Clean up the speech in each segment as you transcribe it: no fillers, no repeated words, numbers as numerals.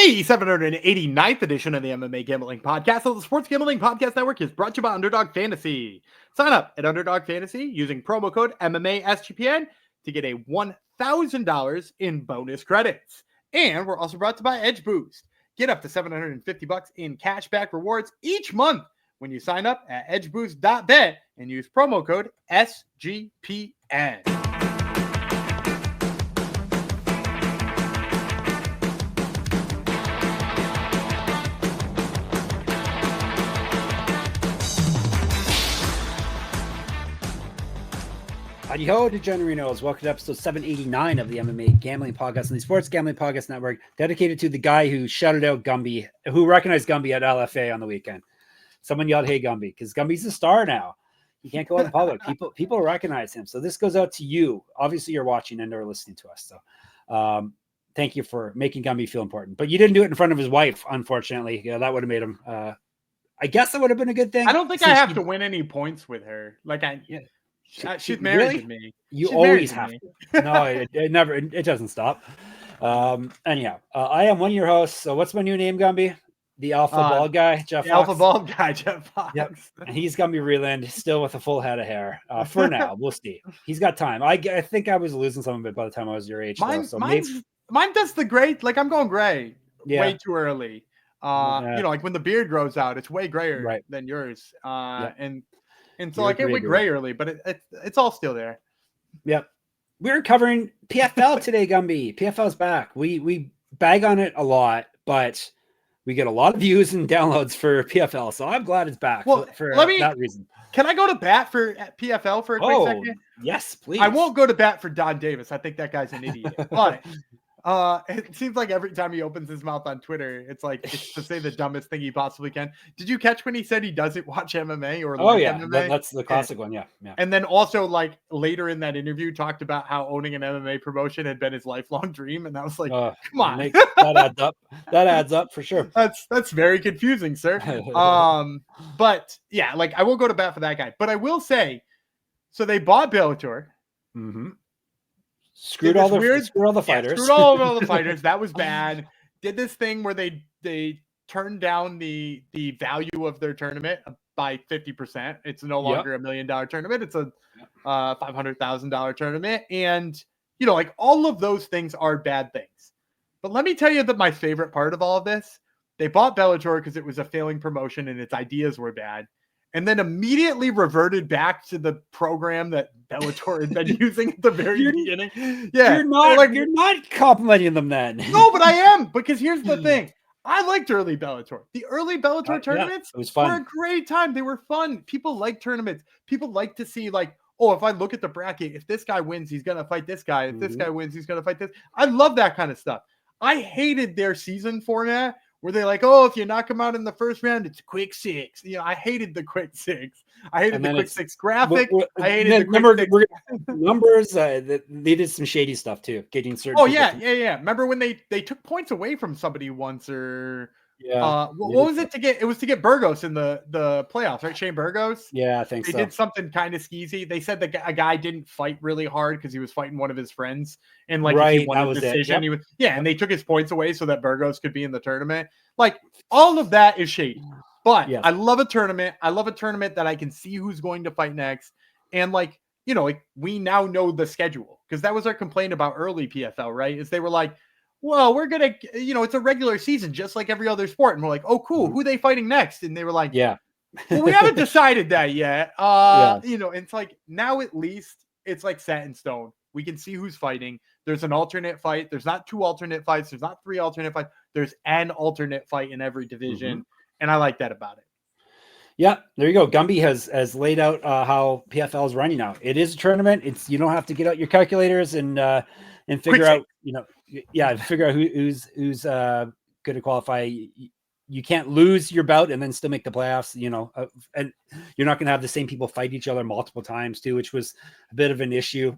The 789th edition of the MMA Gambling Podcast of the Sports Gambling Podcast Network is brought to you by Underdog Fantasy. Sign up at Underdog Fantasy using promo code MMASGPN to get a $1,000 in bonus credits. And we're also brought to you by Edge Boost. Get up to $750 in cashback rewards each month when you sign up at edgeboost.bet and use promo code SGPN. Howdy-ho, Degenerinos. Welcome to episode 789 of the MMA Gambling Podcast on the Sports Gambling Podcast Network, dedicated to the guy who shouted out Gumby, who recognized Gumby at LFA on the weekend. Someone yelled, "Hey, Gumby," because Gumby's a star now. He can't go out in public. People recognize him. So this goes out to you. Obviously, you're watching and are listening to us. So thank you for making Gumby feel important. But you didn't do it in front of his wife, unfortunately. Yeah, that would have made him... I guess that would have been a good thing. I don't think I have to win any points with her. She's married to me. You always have to. No, it never. It doesn't stop. Anyhow, I am one of your hosts. So what's my new name, Gumby? The Alpha Bald Guy, Jeff Fox. Alpha Bald Guy, Jeff Fox. Yep. And he's Gumby Reland, still with a full head of hair. For now, we'll see. He's got time. I think I was losing some of it by the time I was your age. Mine does the gray. Like I'm going gray. Yeah. Way too early. Like when the beard grows out, it's way grayer than yours. And so I get way gray early, but it's all still there. Yep. We're covering PFL today, Gumby. PFL's back. We bag on it a lot, but we get a lot of views and downloads for PFL. So I'm glad it's back for that reason. Can I go to bat for PFL for a quick second? Yes, please. I won't go to bat for Don Davis. I think that guy's an idiot. But it seems like every time he opens his mouth on Twitter, it's to say the dumbest thing he possibly can. Did you catch when he said he doesn't watch MMA or MMA? That's the classic one. Yeah. And then also later in that interview talked about how owning an MMA promotion had been his lifelong dream. And I was like, come on. That adds up. That adds up for sure. That's very confusing, sir. But yeah, I will go to bat for that guy. But I will say, so they bought Bellator. Mm-hmm. Screwed all the fighters. Screwed all the fighters. That was bad. Did this thing where they turned down the value of their tournament by 50%. It's no longer $1 million tournament. It's a $500,000 tournament. And, all of those things are bad things. But let me tell you that my favorite part of all of this, they bought Bellator because it was a failing promotion and its ideas were bad. And then immediately reverted back to the program that Bellator had been using at the very beginning. Yeah, you're not complimenting them then. No, but I am, because here's the thing. I liked early Bellator. The early Bellator tournaments it was fun. Were a great time. They were fun. People like tournaments. People like to see if I look at the bracket, if this guy wins, he's going to fight this guy. If this guy wins, he's going to fight this. I love that kind of stuff. I hated their season format, where they're if you knock them out in the first round, it's quick six. I hated the quick six. I hated the quick six graphic. I hated the quick six numbers. They did some shady stuff too, getting certain. Oh yeah. Remember when they took points away from somebody once, or what was it to get? It was to get Burgos in the playoffs, right? Shane Burgos. Yeah, I think they did something kind of skeezy. They said that a guy didn't fight really hard because he was fighting one of his friends, and if he won a decision, he was and they took his points away so that Burgos could be in the tournament. All of that is shady. But I love a tournament. I love a tournament that I can see who's going to fight next, and we now know the schedule, because that was our complaint about early PFL, right? Is they were like, well, we're going to, it's a regular season, just like every other sport. And we're like, oh, cool. Who are they fighting next? And they were like, well, we haven't decided that yet. And it's now at least it's set in stone. We can see who's fighting. There's an alternate fight. There's not 2 alternate fights. There's not 3 alternate fights. There's an alternate fight in every division. And I like that about it. Yeah, there you go. Gumby has laid out how PFL is running now. It is a tournament. You don't have to get out your calculators and figure out, figure out who's going to qualify. You can't lose your bout and then still make the playoffs, and you're not going to have the same people fight each other multiple times too, which was a bit of an issue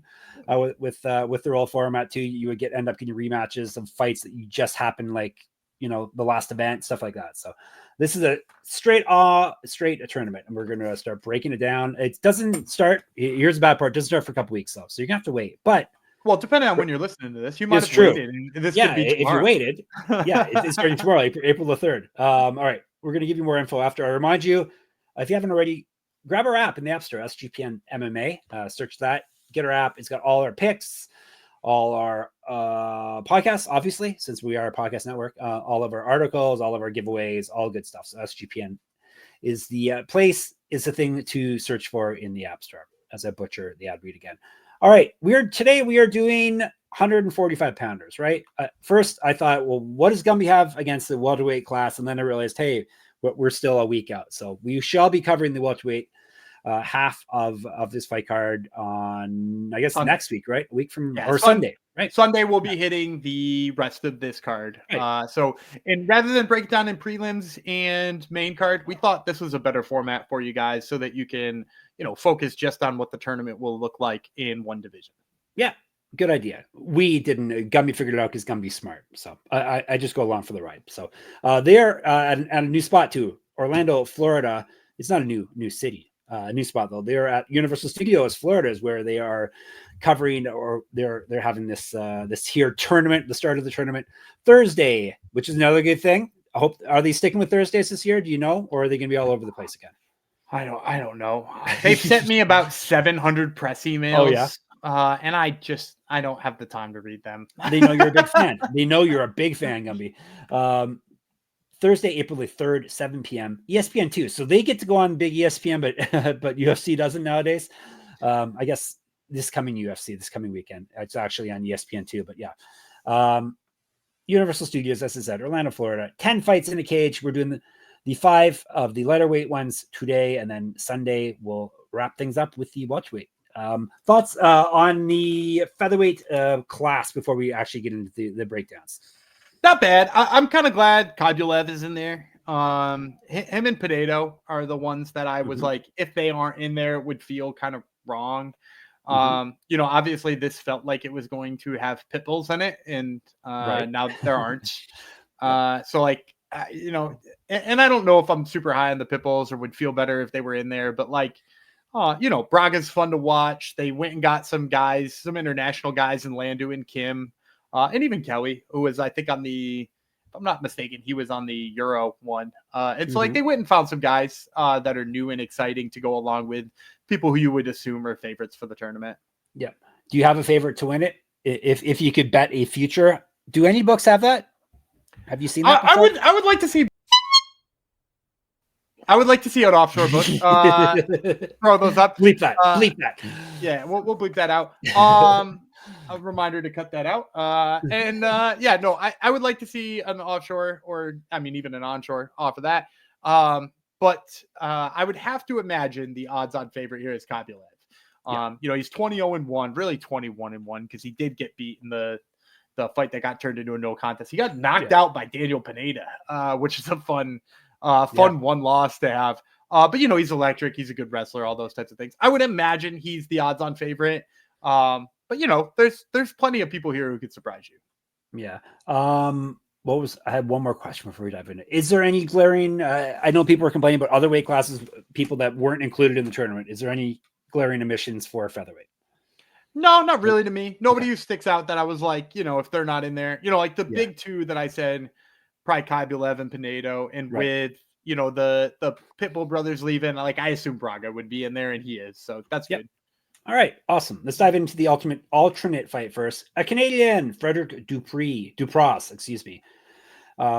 with the roll format too. You would end up getting rematches of fights that you just happened the last event, stuff like that. So this is a straight tournament, and we're going to start breaking it down. It doesn't start. Here's the bad part. It doesn't start for a couple weeks though, so you're gonna have to wait. But Well, depending on when you're listening to this, you might have waited. And this could be tomorrow. If you waited, it's starting tomorrow, April the 3rd. All right, we're going to give you more info after. I remind you, if you haven't already, grab our app in the App Store, SGPN MMA. Search that, get our app. It's got all our picks, all our podcasts, obviously, since we are a podcast network, all of our articles, all of our giveaways, all good stuff. So SGPN is the place, is the thing to search for in the App Store, as I butcher the ad read again. All right, today we are doing 145 pounders, right? First, I thought, well, what does Gumby have against the welterweight class? And then I realized, hey, we're still a week out. So we shall be covering the welterweight half of this fight card on, I guess, Sunday. Next week, right? A week from, or Sunday, right? Sunday we'll be hitting the rest of this card. Right. And rather than break down in prelims and main card, we thought this was a better format for you guys so that you can, focus just on what the tournament will look like in one division. Yeah, good idea. We didn't. Gumby figured it out because Gumby's smart. So I just go along for the ride. So they're at a new spot too. Orlando, Florida. It's not a new city. A new spot though. They're at Universal Studios, Florida, is where they are covering, or they're having this here tournament, the start of the tournament Thursday, which is another good thing. I hope, are they sticking with Thursdays this year? Do you know, or are they going to be all over the place again? I don't know. They've sent me about 700 press emails. Oh yeah. And I don't have the time to read them. They know you're a big fan. They know you're a big fan, Gumby. Thursday, April the 3rd, 7 p.m. ESPN 2. So they get to go on big ESPN, but UFC doesn't nowadays. I guess this coming weekend, it's actually on ESPN 2. But yeah, Universal Studios, as I said, Orlando, Florida. 10 fights in a cage. We're doing the 5 of the lighter weight ones today, and then Sunday we'll wrap things up with the welterweight. Thoughts on the featherweight class before we actually get into the breakdowns? Not bad. I'm kind of glad Khaybulaev is in there. Him and Pinedo are the ones that I was like, if they aren't in there, it would feel kind of wrong. Obviously this felt like it was going to have pit bulls in it, and now there aren't. And I don't know if I'm super high on the pit bulls or would feel better if they were in there, but Braga's fun to watch. They went and got some guys, some international guys in Landu and Kim, and even Kelly, who was, I think, if I'm not mistaken, he was on the Euro one. And so they went and found some guys that are new and exciting to go along with people who you would assume are favorites for the tournament. Yeah. Do you have a favorite to win it? If you could bet a future, do any books have that? Have you seen that before? I would like to see. I would like to see an offshore book. Throw those up. Bleep that. Bleep that. Yeah, we'll bleep that out. A reminder to cut that out. I would like to see an offshore, or even an onshore off of that. But I would have to imagine the odds-on favorite here is Khaybulaev. He's 20-1, really 21-1, because he did get beat in the fight that got turned into a no contest. He got knocked out by Daniel Pinedo, which is a fun one loss to have. But he's electric. He's a good wrestler, all those types of things. I would imagine he's the odds-on favorite. But there's plenty of people here who could surprise you. Yeah. I had one more question before we dive in. Is there any glaring, I know people are complaining about other weight classes, people that weren't included in the tournament. Is there any glaring omissions for featherweight? No, not really to me. Nobody who sticks out that I was like, if they're not in there, like the big two that I said, probably Khaybulaev and Pinedo, and with, the Pitbull brothers leaving, I assume Braga would be in there, and he is. So that's good. All right, awesome. Let's dive into the alternate fight first. A Canadian, Frederik Dupras,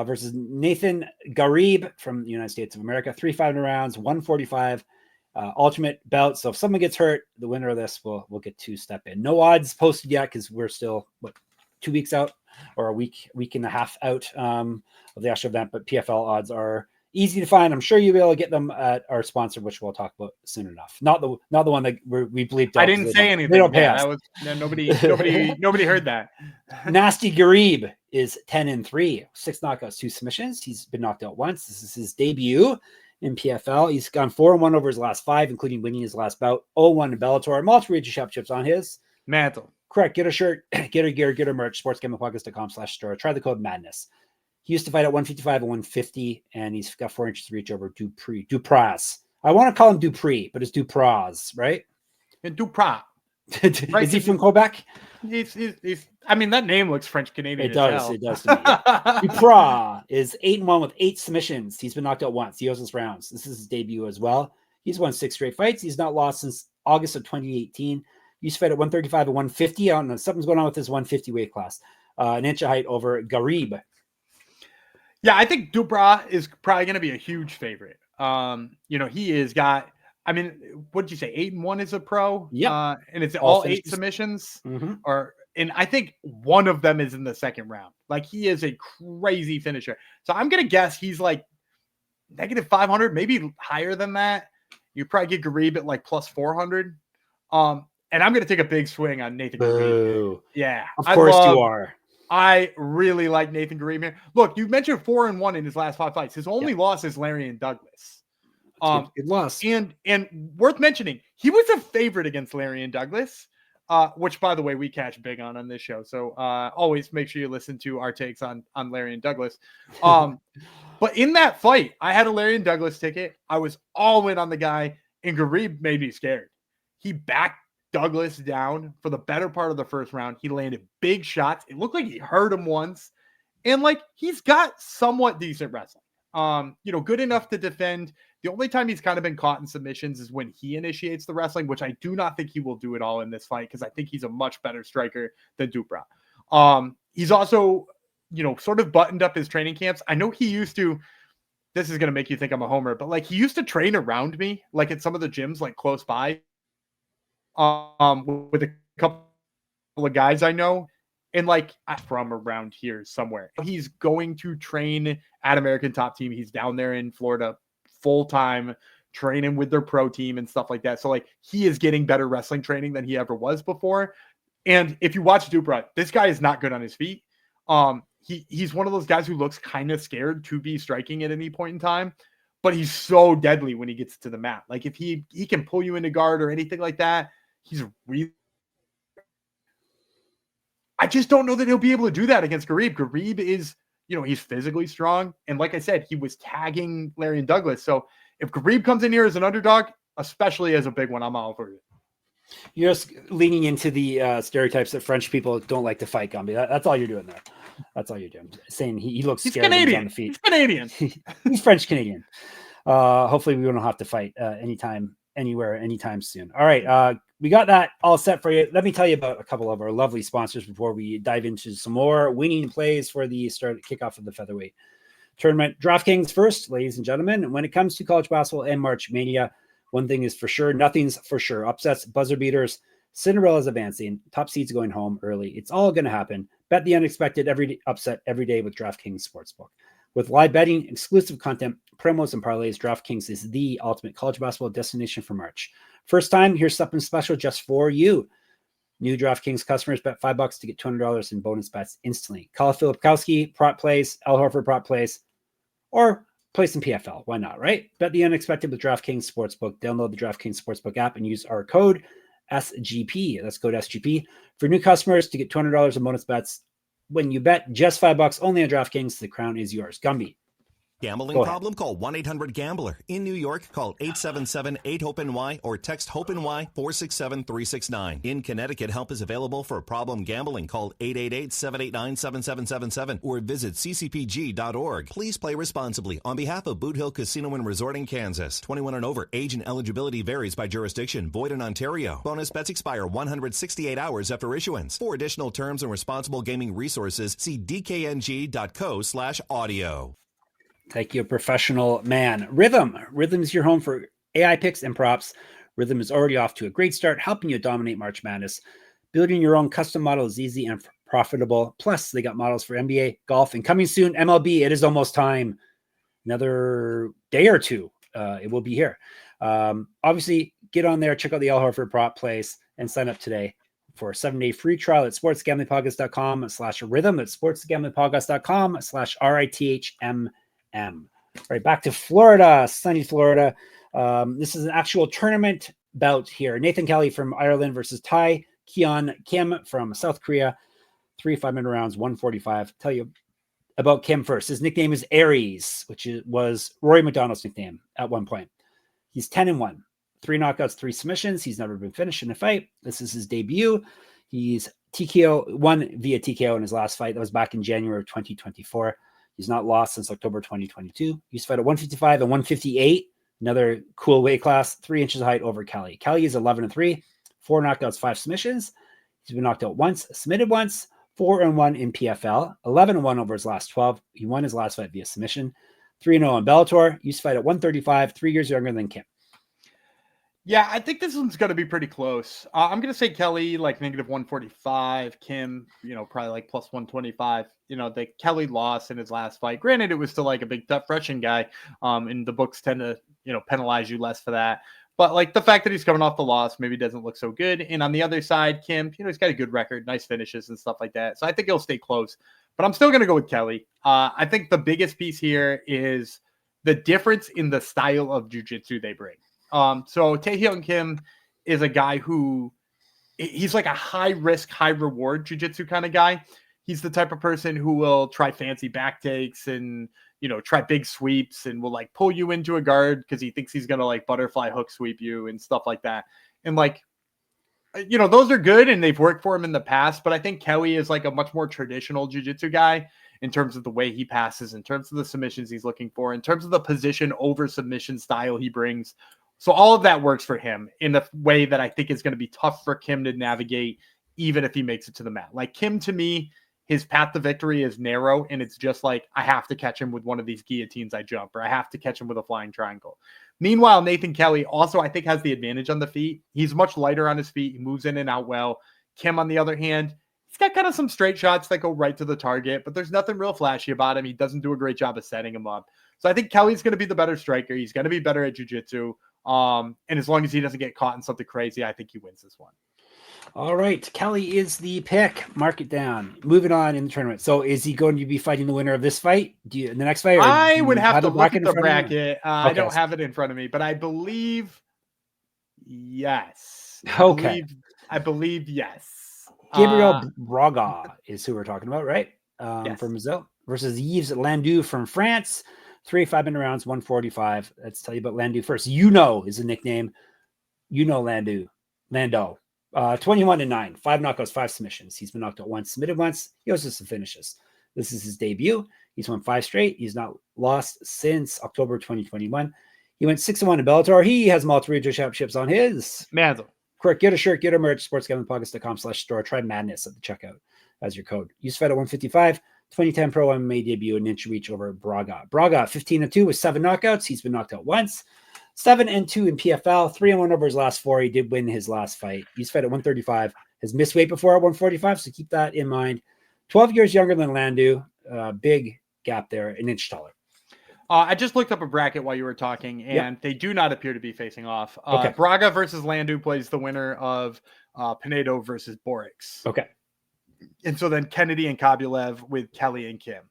versus Nathan Ghareeb from the United States of America. 3 5 rounds, 145 ultimate bout. So if someone gets hurt, the winner of this will get to step in. No odds posted yet because we're still 2 weeks out, or a week and a half out of the actual event. But PFL odds are easy to find. I'm sure you'll be able to get them at our sponsor, which we'll talk about soon enough. Not the one that we bleeped out. I didn't say anything. They don't pay us. Nobody heard that. Nasty Ghareeb is 10-3, 6 knockouts, 2 submissions. He's been knocked out once. This is his debut in PFL. He's gone 4-1 over his last 5, including winning his last bout. 0-1 in Bellator. Multiple region shop chips on his mantle. Correct. Get a shirt, get a gear, get a merch. sportsgamblingpodcast.com/store. Try the code MADNESS. He used to fight at 155 and 150, and he's got 4 inches of reach over Dupras. I want to call him Dupree, but it's Dupras, right? And Dupras. Right? Is he from Quebec? He's I mean, that name looks French Canadian. It does. It does to me. Yeah. Dupras is 8-1 with 8 submissions. He's been knocked out once. He owes us rounds. This is his debut as well. He's won 6 straight fights. He's not lost since August of 2018. Used to fight at 135 and 150. I don't know. Something's going on with his 150 weight class. An inch of height over Ghareeb. Yeah, I think Dupras is probably going to be a huge favorite. He has got, I mean, what did you say? 8-1 is a pro? Yeah. And it's all 8 submissions? And I think one of them is in the second round. Like, he is a crazy finisher. So I'm going to guess he's like negative 500, maybe higher than that. You probably get Ghareeb at like plus 400. And I'm going to take a big swing on Nathan Ghareeb. Yeah. Of course you are. I really like Nathan Ghareeb here. Look, you mentioned 4-1 in his last 5 fights. His only loss is Larry and Douglas. Good loss. And worth mentioning, he was a favorite against Larry and Douglas, which, by the way, we catch big on this show. So always make sure you listen to our takes on Larry and Douglas. But in that fight, I had a Larry and Douglas ticket. I was all in on the guy, and Ghareeb made me scared. He backed Douglas down for the better part of the first round. He landed big shots. It looked like he hurt him once. And like, he's got somewhat decent wrestling. Good enough to defend. The only time he's kind of been caught in submissions is when he initiates the wrestling, which I do not think he will do it all in this fight, because I think he's a much better striker than Dupras. He's also, sort of buttoned up his training camps. I know he used to, this is going to make you think I'm a homer, but like, he used to train around me, like at some of the gyms, like close by, with a couple of guys I know. And like, I'm from around here somewhere. He's going to train at American Top Team. He's down there in Florida full time, training with their pro team and stuff like that. So like, he is getting better wrestling training than he ever was before. And if you watch Dupras, this guy is not good on his feet. He's one of those guys who looks kind of scared to be striking at any point in time, but he's so deadly when he gets to the mat. Like, if he can pull you into guard or anything like that, he's really. I just don't know that he'll be able to do that against Ghareeb. Ghareeb is, he's physically strong. And like I said, he was tagging Larry and Douglas. So if Ghareeb comes in here as an underdog, especially as a big one, I'm all for it. You're just leaning into the stereotypes that French people don't like to fight, Gumby. That's all you're doing there. That's all you're doing. Saying he looks scared Canadian. On the feet. He's Canadian. He's French Canadian. Hopefully we don't have to fight anytime, anywhere, anytime soon. All right. We got that all set for you. Let me tell you about a couple of our lovely sponsors before we dive into some more winning plays for the kickoff of the Featherweight tournament. DraftKings first, ladies and gentlemen. When it comes to college basketball and March Mania, one thing is for sure, nothing's for sure. Upsets, buzzer beaters, Cinderella's advancing, top seeds going home early. It's all going to happen. Bet the unexpected every upset every day with DraftKings Sportsbook. With live betting, exclusive content, promos, and parlays, DraftKings is the ultimate college basketball destination for March. First time, here's something special just for you. New DraftKings customers bet $5 to get $200 in bonus bets instantly. Call Filipkowski, prop plays, Al Horford prop plays, or play some PFL. Why not, right? Bet the unexpected with DraftKings Sportsbook. Download the DraftKings Sportsbook app and use our code SGP. That's code SGP for new customers to get $200 in bonus bets. When you bet just $5 only on DraftKings, the crown is yours. Gumby. Gambling problem? Call 1-800-GAMBLER. In New York, call 877-8-HOPENY or text HOPENY 467-369. In Connecticut, help is available for problem gambling. Call 888-789-7777 or visit ccpg.org. Please play responsibly. On behalf of Boot Hill Casino and Resort in Kansas, 21 and over. Age and eligibility varies by jurisdiction. Void in Ontario. Bonus bets expire 168 hours after issuance. For additional terms and responsible gaming resources, see dkng.co/audio. Thank you, professional man. Rhythm is your home for AI picks and props. Rhythm is already off to a great start, helping you dominate March Madness. Building your own custom model is easy and profitable. Plus, they got models for NBA, golf, and coming soon, MLB. It is almost time. Another day or two, it will be here. Obviously, get on there, check out the Al Horford prop plays, and sign up today for a 7-day free trial at sportsgamblingpodcast.com/rhythm. At sportsgamblingpodcast.com/RITHM. All right, back to Florida, sunny Florida. This is an actual tournament bout here. Nathan Kelly from Ireland versus Kyun Kim from South Korea. 3 5-minute rounds, 145. Tell you about Kim first. His nickname is Aries, which was Rory McDonald's nickname at one point. He's 10-1, 3 knockouts, 3 submissions. He's never been finished in a fight. This is his debut. He's won via TKO in his last fight. That was back in January of 2024. He's not lost since October 2022. He used to fight at 155 and 158. Another cool weight class, 3 inches of height over Kelly. Kelly is 11-3, 4 knockouts, 5 submissions. He's been knocked out once, submitted once, 4-1 in PFL, 11-1 over his last 12. He won his last fight via submission. 3-0 in Bellator. Used to fight at 135, 3 years younger than Kim. Yeah, I think this one's going to be pretty close. I'm going to say Kelly like -145, Kim, probably like +125. The Kelly lost in his last fight. Granted, it was still like a big tough Russian guy. And the books tend to, penalize you less for that. But like the fact that he's coming off the loss maybe doesn't look so good. And on the other side, Kim, he's got a good record, nice finishes and stuff like that. So I think he'll stay close. But I'm still going to go with Kelly. I think the biggest piece here is the difference in the style of jiu-jitsu they bring. So Taehyung Kim is a guy who he's like a high risk, high reward jiu-jitsu kind of guy. He's the type of person who will try fancy back takes and, try big sweeps and will like pull you into a guard because he thinks he's going to like butterfly hook sweep you and stuff like that. And like, those are good and they've worked for him in the past, but I think Kelly is like a much more traditional jiu-jitsu guy in terms of the way he passes, in terms of the submissions he's looking for, in terms of the position over submission style he brings. So all of that works for him in a way that I think is going to be tough for Kim to navigate, even if he makes it to the mat. Like Kim, to me, his path to victory is narrow, and it's just like, I have to catch him with one of these guillotines I jump, or I have to catch him with a flying triangle. Meanwhile, Nathan Kelly also, I think, has the advantage on the feet. He's much lighter on his feet. He moves in and out well. Kim, on the other hand, he's got kind of some straight shots that go right to the target, but there's nothing real flashy about him. He doesn't do a great job of setting him up. So I think Kelly's going to be the better striker. He's going to be better at jiu-jitsu. And as long as he doesn't get caught in something crazy, I think he wins this one. All right. Kelly is the pick. Mark it down. Moving on in the tournament. So is he going to be fighting the winner of this fight? In the next fight? I would have to look at the bracket. I don't have it in front of me, but I believe yes. I believe yes. Gabriel Braga is who we're talking about, right? Yes. From Brazil versus Yves Landu from France. 3 5-minute rounds, 145. Let's tell you about Landu first. Is the nickname. Lando. 21-9, 5 knockouts, 5 submissions. He's been knocked out once, submitted once. He also has some finishes. This is his debut. He's won 5 straight. He's not lost since October 2021. He went 6-1 in Bellator. He has multiple regional championships on his mantle. Correct. Get a shirt, get a merch, sportsgamblingpockets.com/store. Try Madness at the checkout as your code. Use Fed at 155. 2010 Pro MMA debut, an inch reach over Braga. Braga 15-2 with 7 knockouts. He's been knocked out once. 7-2 in PFL. 3-1 over his last 4. He did win his last fight. He's fed at 135. Has missed weight before at 145, so keep that in mind. 12 years younger than Landu. Big gap there, an inch taller. I just looked up a bracket while you were talking, and they do not appear to be facing off. Okay. Braga versus Landu plays the winner of Pinedo versus Borics. Okay. And so then Kennedy and Khaybulaev with Kelly and Kim.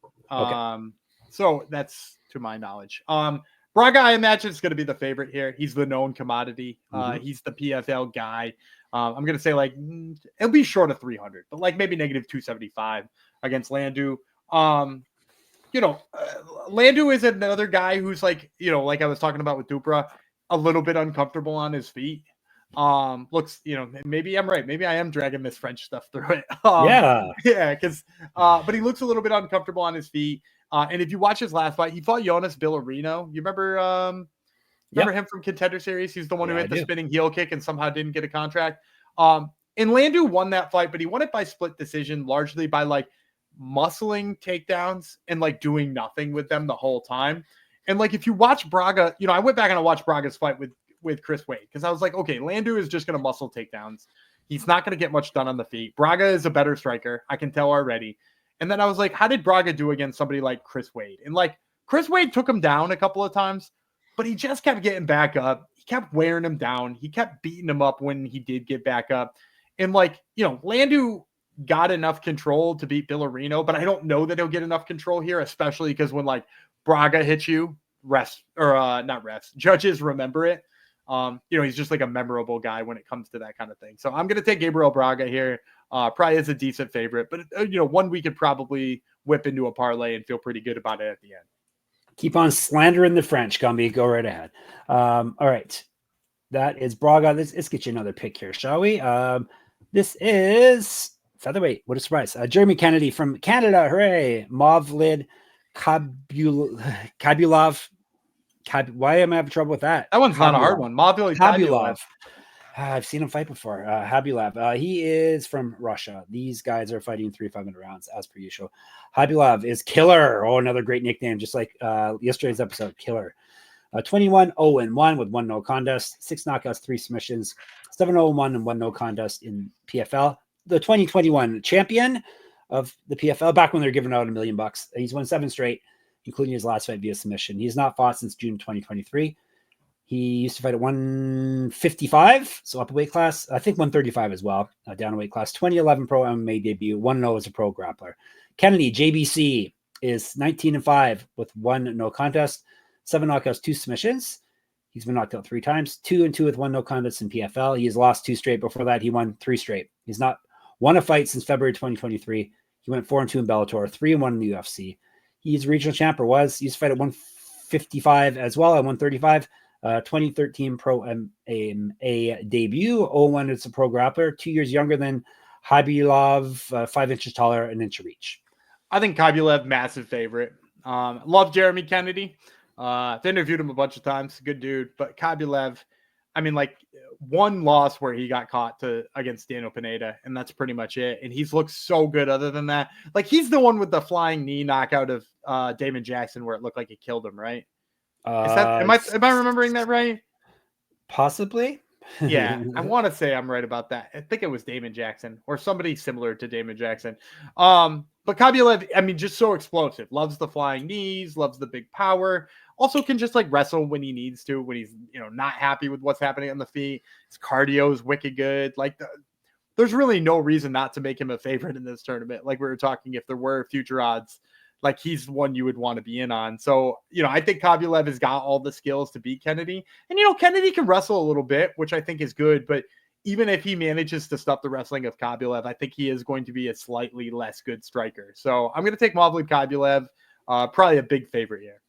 So that's to my knowledge. Braga, I imagine, is going to be the favorite here. He's the known commodity. He's the PFL guy. I'm going to say like it'll be short of 300, but like maybe -275 against Landu. Landu is another guy who's like, like I was talking about with Dupras, a little bit uncomfortable on his feet. Looks, maybe I'm right. Maybe I am dragging this French stuff through it. Because but he looks a little bit uncomfortable on his feet. And if you watch his last fight, he fought Jonas Villarino. You remember him from Contender Series? He's the one who hit the spinning heel kick and somehow didn't get a contract. And Landu won that fight, but he won it by split decision, largely by like muscling takedowns and like doing nothing with them the whole time. And like if you watch Braga, I went back and I watched Braga's fight with Chris Wade because I was like, okay, Landu is just going to muscle takedowns. He's not going to get much done on the feet. Braga is a better striker. I can tell already. And then I was like, how did Braga do against somebody like Chris Wade? And like Chris Wade took him down a couple of times, but he just kept getting back up. He kept wearing him down. He kept beating him up when he did get back up. And like, Landu got enough control to beat Villarino, but I don't know that he'll get enough control here, especially because when like Braga hits you, judges remember it. He's just like a memorable guy when it comes to that kind of thing. So I'm going to take Gabriel Braga here. Probably is a decent favorite, but one we could probably whip into a parlay and feel pretty good about it at the end. Keep on slandering the French, Gumby. Go right ahead. All right. That is Braga. Let's get you another pick here, shall we? This is featherweight. What a surprise. Jeremy Kennedy from Canada. Hooray. Movlid Khaybulaev. Why am I having trouble with that? That one's not a hard one. Movlid Khaybulaev. I've seen him fight before. Khaybulaev. He is from Russia. These guys are fighting 3 5-minute rounds as per usual. Khaybulaev is Killer. Oh, another great nickname, just like yesterday's episode, Killer. 21-0-1 with 1 no contest, 6 knockouts, 3 submissions, 7-0-1 and 1 no contest in PFL. The 2021 champion of the PFL, back when they were giving out $1 million. He's won 7 straight, including his last fight via submission. He's not fought since June 2023. He used to fight at 155, so up a weight class. I think 135 as well, down a weight class. 2011 pro MMA debut, 1-0 as a pro grappler. Kennedy, JBC, is 19-5 with 1 no contest, 7 knockouts, 2 submissions. He's been knocked out 3 times, 2-2 with 1 no contest in PFL. He has lost 2 straight. Before that, he won 3 straight. He's not won a fight since February 2023. He went 4-2 in Bellator, 3-1 in the UFC. He's regional champ, or was. He used to fight at 155 as well, at 135. 2013 pro MMA debut, 0-1 as a pro grappler, 2 years younger than Khaybulaev, 5 inches taller, an inch of reach. I think Khaybulaev, massive favorite. Love Jeremy Kennedy. I've interviewed him a bunch of times. Good dude. But Khaybulaev, I mean, like, 1 loss where he got caught against Daniel Pinedo, and that's pretty much it. And he's looked so good other than that. Like, he's the one with the flying knee knockout of Damon Jackson where it looked like it killed him, right? Am I remembering that right? Possibly. Yeah, I want to say I'm right about that. I think it was Damon Jackson or somebody similar to Damon Jackson. But Khaybulaev, I mean, just so explosive. Loves the flying knees, loves the big power. Also can just like wrestle when he needs to, when he's, not happy with what's happening on the feet. His cardio is wicked good. Like, there's really no reason not to make him a favorite in this tournament. Like we were talking, if there were future odds, like he's one you would want to be in on. So, I think Khaybulaev has got all the skills to beat Kennedy. And, Kennedy can wrestle a little bit, which I think is good. But even if he manages to stop the wrestling of Khaybulaev, I think he is going to be a slightly less good striker. So I'm going to take Movlid Khaybulaev, probably a big favorite here.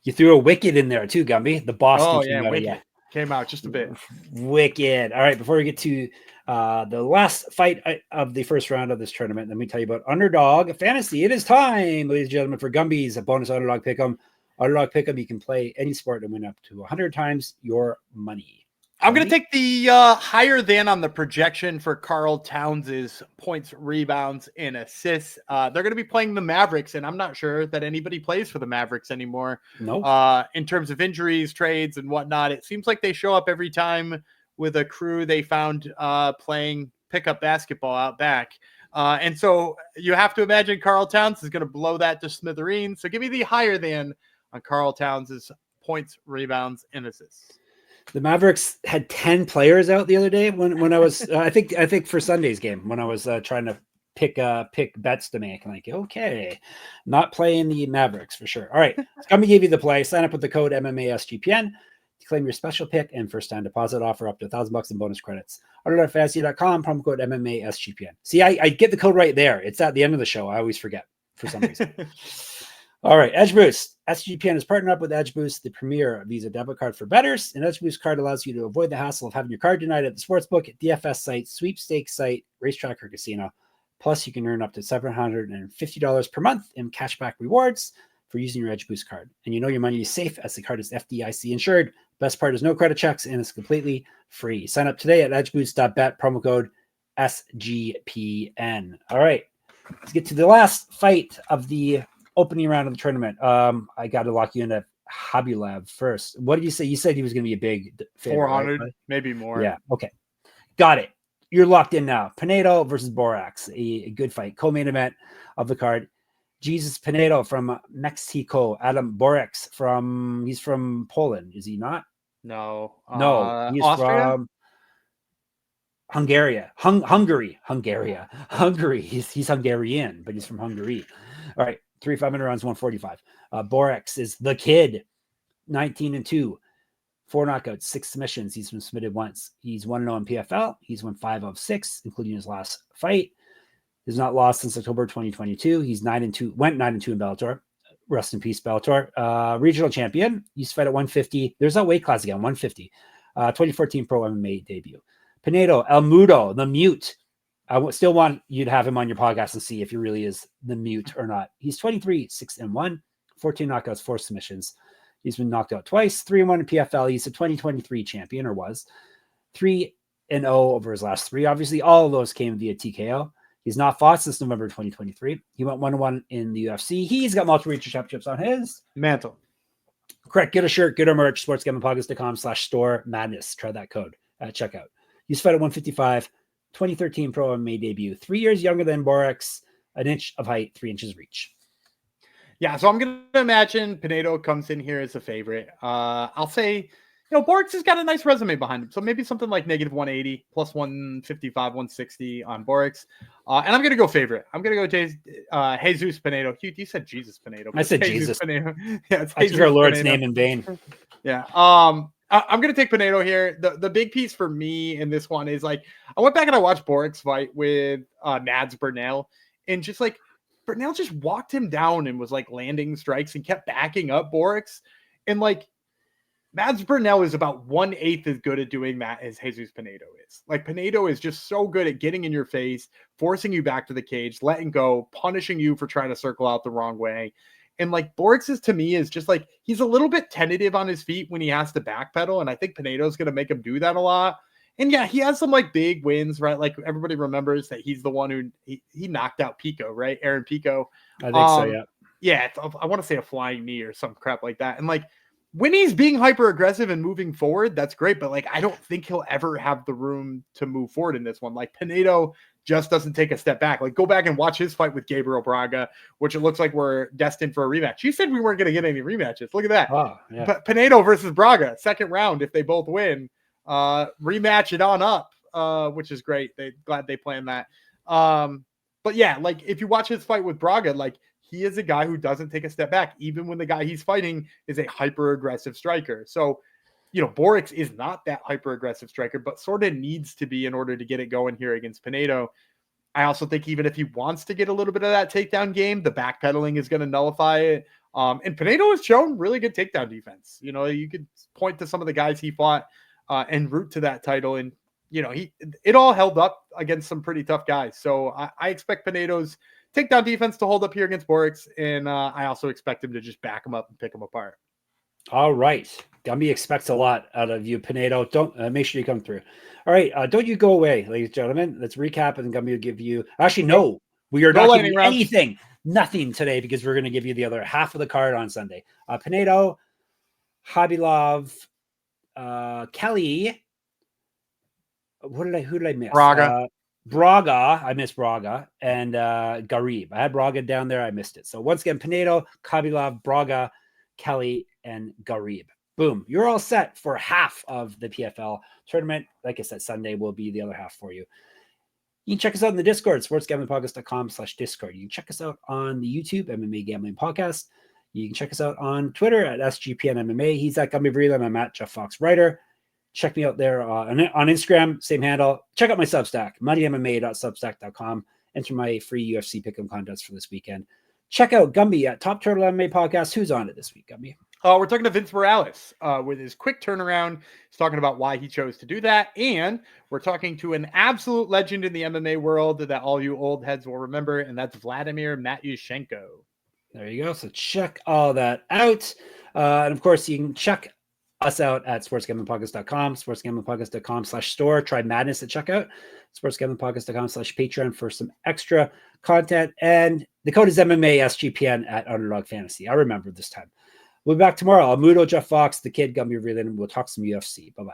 You threw a wicked in there too, Gumby. The Boston. Oh, yeah, wicked. Came out just a bit. Wicked. All right, before we get to the last fight of the first round of this tournament, let me tell you about Underdog Fantasy. It is time, ladies and gentlemen, for Gumby's a bonus Underdog Pick'em. Underdog Pick'em, you can play any sport and win up to 100 times your money. I'm going to take the higher than on the projection for Karl Towns' points, rebounds, and assists. They're going to be playing the Mavericks, and I'm not sure that anybody plays for the Mavericks anymore. No. In terms of injuries, trades, and whatnot, it seems like they show up every time with a crew they found playing pickup basketball out back. And so you have to imagine Karl Towns is going to blow that to smithereens. So give me the higher than on Karl Towns' points, rebounds, and assists. The Mavericks had 10 players out the other day when I was, I think for Sunday's game, when I was trying to pick bets to make. I'm like, okay, not playing the Mavericks for sure. All right, I'm gonna give you the play. Sign up with the code MMASGPN to claim your special pick and first time deposit offer up to $1,000 in bonus credits. Underdogfantasy.com, promo code MMASGPN. See, I get the code right there. It's at the end of the show. I always forget for some reason. All right, Edge Boost. SGPN is partnered up with Edge Boost, the premier Visa debit card for bettors. An Edge Boost card allows you to avoid the hassle of having your card denied at the sportsbook, DFS site, sweepstakes site, racetrack, or casino. Plus, you can earn up to $750 per month in cashback rewards for using your Edge Boost card. And you know your money is safe as the card is FDIC insured. Best part is no credit checks and it's completely free. Sign up today at edgeboost.bet, promo code SGPN. All right, let's get to the last fight of the opening round of the tournament. I got to lock you into Khaybulaev first. What did you say? You said he was going to be a big favorite, 400, right? maybe more. Yeah. Okay. Got it. You're locked in now. Pinedo versus Borics, a good fight. Co-main event of the card. Jesus Pinedo from Mexico. Ádám Borics he's from Poland, is he not? No. No. He's Austria? from Hungary. Hungary. He's Hungarian, but he's from Hungary. All right. 3 5-minute rounds, 145. Borics is the kid, 19-2, 4 knockouts, 6 submissions. He's been submitted once. He's 1-0 in PFL. He's won 5 of 6, including his last fight. He's not lost since October 2022. He's 9-2, went 9-2 in Bellator. Rest in peace, Bellator. Regional champion. Used to fight at 150. There's that weight class again, 150. 2014 Pro MMA debut. Pinedo, El Mudo, the Mute. I still want you to have him on your podcast and see if he really is the Mute or not. He's 23, 6-1, 14 knockouts, 4 submissions. He's been knocked out twice, 3-1 in PFL. He's a 2023 champion, or was. 3-0 over his last 3. Obviously, all of those came via TKO. He's not fought since November 2023. He went 1-1 in the UFC. He's got multiple regional championships on his mantle. Correct. Get a shirt, get our merch, sportsgamblingpodcast.com/store madness. Try that code at checkout. He's fight at 155, 2013 Pro MMA debut. 3 years younger than Borics, an inch of height, 3 inches reach. Yeah, so I'm going to imagine Pinedo comes in here as a favorite. I'll say, Borics has got a nice resume behind him. So maybe something like -180, plus 155, 160 on Borics. And I'm going to go favorite. I'm going to go Jesus Pinedo. You said Jesus Pinedo. I said Jesus. Pinedo. Yeah, it's I took our Lord's name in vain. Yeah. I'm going to take Pinedo here. The big piece for me in this one is I went back and I watched Borics fight with Nads Burnell, and just Burnell just walked him down and was landing strikes and kept backing up Borics. And Mads Burnell is about 1/8 as good at doing that as Jesus Pinedo is. Pinedo is just so good at getting in your face, forcing you back to the cage, letting go, punishing you for trying to circle out the wrong way. And Borics is, to me, is just he's a little bit tentative on his feet when he has to backpedal. And I think Pinedo's going to make him do that a lot. And yeah, he has some big wins, right? Everybody remembers that he's the one who he knocked out Pico, right? Aaron Pico. I think so, yeah. Yeah, I want to say a flying knee or some crap like that. And when he's being hyper aggressive and moving forward, that's great. But I don't think he'll ever have the room to move forward in this one. Pinedo just doesn't take a step back. Go back and watch his fight with Gabriel Braga, which it looks like we're destined for a rematch. You said we weren't going to get any rematches. Look at that. Oh, yeah. Pinedo versus Braga, second round. If they both win, rematch it on up, which is great. Glad they planned that. But yeah, if you watch his fight with Braga, he is a guy who doesn't take a step back, even when the guy he's fighting is a hyper aggressive striker. So, Borics is not that hyper aggressive striker, but sort of needs to be in order to get it going here against Pinedo. I also think even if he wants to get a little bit of that takedown game, the backpedaling is going to nullify it. And Pinedo has shown really good takedown defense. You could point to some of the guys he fought and root to that title. And, it all held up against some pretty tough guys. So I expect Pinedo's takedown defense to hold up here against Borics. And I also expect him to just back him up and pick him apart. All right. Gumby expects a lot out of you, Pinedo. Don't make sure you come through. All right. Don't you go away, ladies and gentlemen. Let's recap, and Gumby will give you. Actually, no, we are not giving anything. Nothing today, because we're going to give you the other half of the card on Sunday. Pinedo, Khaybulaev, Kelly. Who did I miss? Braga. I missed Braga, and Ghareeb. I had Braga down there. I missed it. So once again, Pinedo, Khaybulaev, Braga, Kelly, and Ghareeb. Boom. You're all set for half of the PFL tournament. Like I said, Sunday will be the other half for you. You can check us out in the Discord, sportsgamblingpodcast.com/Discord. You can check us out on the YouTube, MMA Gambling Podcast. You can check us out on Twitter at SGPN MMA. He's at Gumby Vreeland. I'm at Jeff Fox Writer. Check me out there on Instagram, same handle. Check out my Substack, muddymma.substack.com. Enter my free UFC pick'em contest for this weekend. Check out Gumby at Top Turtle MMA Podcast. Who's on it this week, Gumby? We're talking to Vince Morales with his quick turnaround. He's talking about why he chose to do that. And we're talking to an absolute legend in the MMA world that all you old heads will remember, and that's Vladimir Matyushenko. There you go. So check all that out. And of course, you can check us out at sportsgamblingpodcast.com, sportsgamblingpodcast.com/store. Try Madness at checkout, sportsgamblingpodcast.com/Patreon for some extra content. And the code is MMA SGPN at Underdog Fantasy. I remember this time. We'll be back tomorrow. Almudo, Jeff Fox, the kid, Gumby Vreeland. We'll talk some UFC. Bye-bye.